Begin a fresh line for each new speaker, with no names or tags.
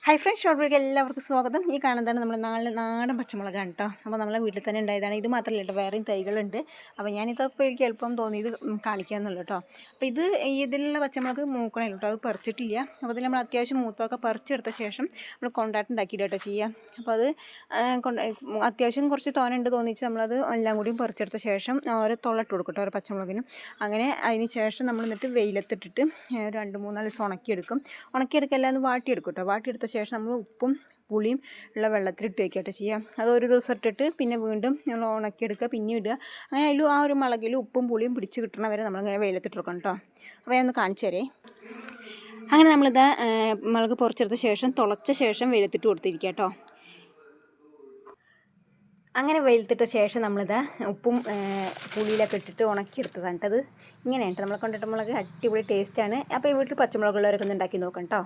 Hi friends, short വീഡിയോക്ക് എല്ലാവർക്കും സ്വാഗതം. ഈ കാണുന്നതാണ് നമ്മുടെ നാടൻ പച്ചമുളകാണ് കേട്ടോ. അപ്പോൾ നമ്മളെ വീട്ടിൽ തന്നെ ഉണ്ടായതാണ്. ഇത് മാത്രമല്ല കേട്ടോ, വേറെയും തൈകളുണ്ട്. അപ്പോൾ ഞാനിതപ്പോൾ എനിക്ക് എളുപ്പം തോന്നി ഇത് കാണിക്കാമെന്നുള്ളൂ കേട്ടോ. അപ്പോൾ ഇതിലുള്ള പച്ചമുളക് മൂക്കണേ കേട്ടോ, അത് പറിച്ചിട്ടില്ല. അപ്പോൾ അതിൽ നമ്മൾ അത്യാവശ്യം മൂത്തൊക്കെ പറിച്ചെടുത്ത ശേഷം നമ്മൾ കൊണ്ടാട്ടുണ്ടാക്കിയിട്ട് കേട്ടോ ചെയ്യാം. അപ്പോൾ അത് അത്യാവശ്യം കുറച്ച് തോനുണ്ട് തോന്നിച്ച് നമ്മളത് എല്ലാം കൂടിയും പറിച്ചെടുത്ത ശേഷം ഓരോ തൊള്ളിട്ട് കൊടുക്കട്ടോ, ഓരോ പച്ചമുളകിനും. അങ്ങനെ അതിന് ശേഷം നമ്മൾ എന്നിട്ട് വെയിലത്തിട്ടിട്ട് 2-3 ദിവസം ഉണക്കിയെടുക്കല്ല എന്ന് വാട്ടിയെടുക്കും കേട്ടോ. വാട്ടിയെടുത്ത ശേഷം നമ്മൾ ഉപ്പും പുളിയും ഉള്ള വെള്ളത്തിലിട്ട് വയ്ക്കട്ടെ ചെയ്യാം. അത് ഒരു ദിവസം ഇട്ടിട്ട് പിന്നെ വീണ്ടും നമ്മൾ ഉണക്കിയെടുക്കുക, പിന്നെ ഇടുക. അങ്ങനെ അതിലും ആ ഒരു മുളകിൽ ഉപ്പും പുളിയും പിടിച്ച് കിട്ടണവരെ നമ്മളിങ്ങനെ വെയിലത്തിട്ടെടുക്കണം കേട്ടോ. അപ്പോൾ ഞാനൊന്ന് കാണിച്ചു തരേ. അങ്ങനെ നമ്മളിത് മുളക് പൊറിച്ചെടുത്ത ശേഷം തുളച്ച ശേഷം വെയിലത്തിട്ട് കൊടുത്തിരിക്കുക കേട്ടോ. അങ്ങനെ വെയിലത്തിട്ട ശേഷം നമ്മളിത് ഉപ്പും പുളിയിലൊക്കെ ഇട്ടിട്ട് ഉണക്കിയെടുത്തതാണ് കേട്ടോ. അത് ഇങ്ങനെയാണ് നമ്മളെ കൊണ്ടിട്ട് മുളക് അടിപൊളി ടേസ്റ്റാണ്. അപ്പോൾ ഈ വീട്ടിൽ പച്ചമുളകുള്ളവരൊക്കെ ഒന്ന് ഉണ്ടാക്കി നോക്കാം കേട്ടോ.